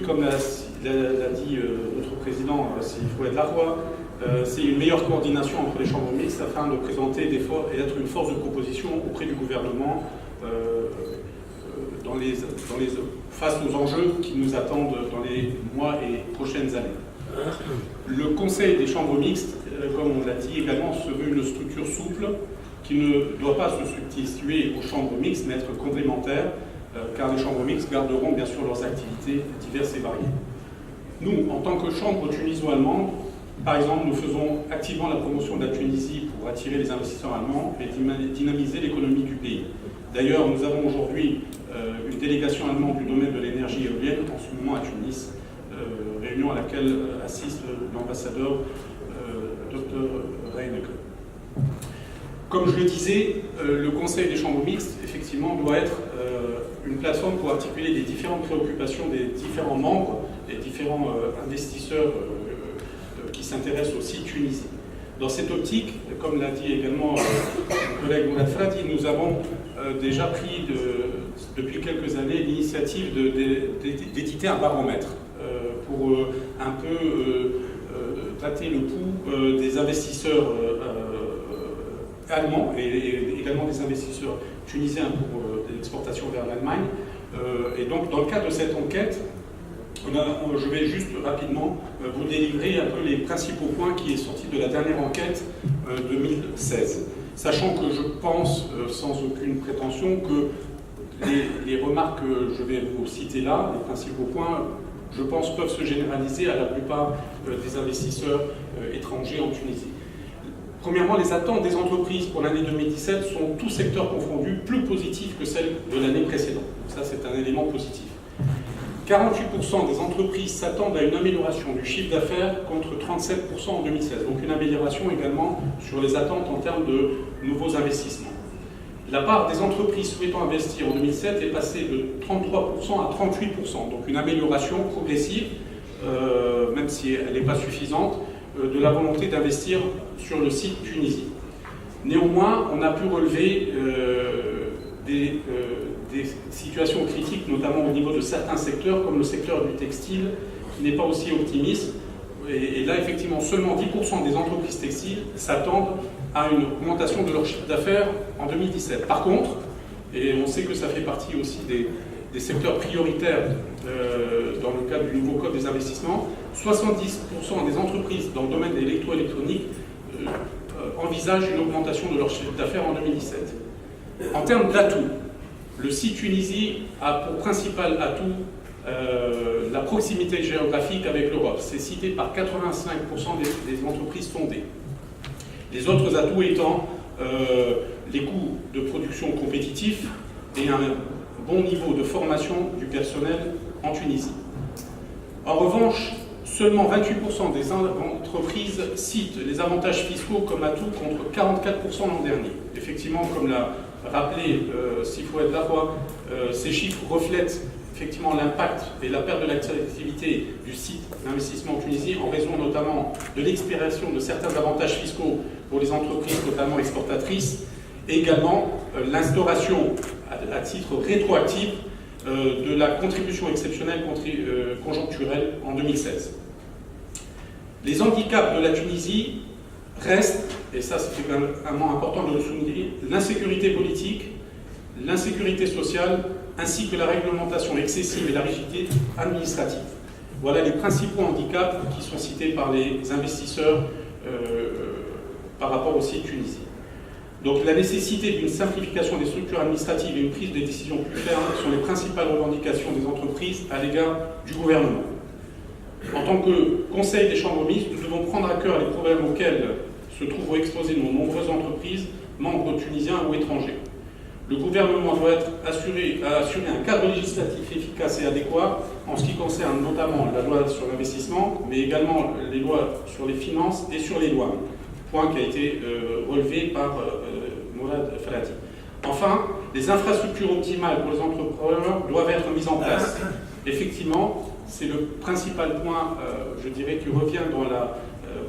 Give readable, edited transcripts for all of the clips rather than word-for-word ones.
comme l'a dit notre président, s'il faut être la roi, c'est une meilleure coordination entre les chambres mixtes afin de présenter et d'être une force de proposition auprès du gouvernement face aux enjeux qui nous attendent dans les mois et prochaines années. Le Conseil des chambres mixtes, comme on l'a dit également, se veut une structure souple qui ne doit pas se substituer aux chambres mixtes, mais être complémentaire, car les chambres mixtes garderont bien sûr leurs activités diverses et variées. Nous, en tant que chambre tuniso-allemande, par exemple, nous faisons activement la promotion de la Tunisie pour attirer les investisseurs allemands et dynamiser l'économie du pays. D'ailleurs, nous avons aujourd'hui une délégation allemande du domaine de l'énergie éolienne en ce moment à Tunis, réunion à laquelle assiste l'ambassadeur Dr. Reinecke. Comme je le disais, le Conseil des chambres mixtes, effectivement, doit être une plateforme pour articuler les différentes préoccupations des différents membres, des différents investisseurs qui s'intéressent au site Tunisie. Dans cette optique, comme l'a dit également mon collègue Mourad Fradi, nous avons déjà pris depuis quelques années l'initiative d'éditer un baromètre pour un peu tâter le pouls des investisseurs allemands et également des investisseurs tunisiens pour l'exportation vers l'Allemagne. Et donc, dans le cadre de cette enquête, je vais juste rapidement vous délivrer un peu les principaux points qui est sortis de la dernière enquête 2016. Sachant que je pense, sans aucune prétention, que les remarques que je vais vous citer là, les principaux points, je pense, peuvent se généraliser à la plupart des investisseurs étrangers en Tunisie. Premièrement, les attentes des entreprises pour l'année 2017 sont, tous secteurs confondus, plus positives que celles de l'année précédente. Ça, c'est un élément positif. 48% des entreprises s'attendent à une amélioration du chiffre d'affaires contre 37% en 2016. Donc une amélioration également sur les attentes en termes de nouveaux investissements. La part des entreprises souhaitant investir en 2007 est passée de 33% à 38%. Donc une amélioration progressive, même si elle n'est pas suffisante, de la volonté d'investir sur le site Tunisie. Néanmoins, on a pu relever des situations critiques, notamment au niveau de certains secteurs, comme le secteur du textile, qui n'est pas aussi optimiste. Et là, effectivement, seulement 10% des entreprises textiles s'attendent à une augmentation de leur chiffre d'affaires en 2017. Par contre, et on sait que ça fait partie aussi des secteurs prioritaires dans le cadre du nouveau code des investissements, 70% des entreprises dans le domaine de l'électroélectronique envisagent une augmentation de leur chiffre d'affaires en 2017. En termes d'atouts, le site Tunisie a pour principal atout la proximité géographique avec l'Europe. C'est cité par 85% des entreprises fondées. Les autres atouts étant les coûts de production compétitifs et un bon niveau de formation du personnel en Tunisie. En revanche, seulement 28% des entreprises citent les avantages fiscaux comme atout contre 44% l'an dernier. Effectivement, comme l'a rappelé Sifouet Darwa, ces chiffres reflètent effectivement l'impact et la perte de l'attractivité du site d'investissement en Tunisie en raison notamment de l'expiration de certains avantages fiscaux pour les entreprises notamment exportatrices et également l'instauration à titre rétroactif de la contribution exceptionnelle conjoncturelle en 2016. Les handicaps de la Tunisie restent, et ça c'est vraiment important de le souligner, l'insécurité politique, l'insécurité sociale, ainsi que la réglementation excessive et la rigidité administrative. Voilà les principaux handicaps qui sont cités par les investisseurs par rapport au site Tunisie. Donc la nécessité d'une simplification des structures administratives et une prise de décisions plus fermes sont les principales revendications des entreprises à l'égard du gouvernement. En tant que Conseil des chambres mixtes, nous devons prendre à cœur les problèmes auxquels se trouvent exposées nos nombreuses entreprises, membres tunisiens ou étrangers. Le gouvernement doit assurer un cadre législatif efficace et adéquat en ce qui concerne notamment la loi sur l'investissement, mais également les lois sur les finances et sur les douanes, point qui a été relevé par Mourad Fradi. Enfin, les infrastructures optimales pour les entrepreneurs doivent être mises en place. Effectivement, c'est le principal point, je dirais, qui revient dans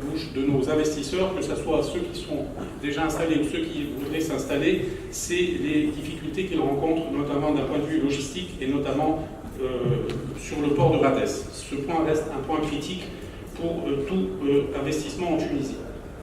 bouche de nos investisseurs, que ce soit ceux qui sont déjà installés ou ceux qui voudraient s'installer, c'est les difficultés qu'ils rencontrent, notamment d'un point de vue logistique et notamment sur le port de Rades. Ce point reste un point critique pour tout investissement en Tunisie.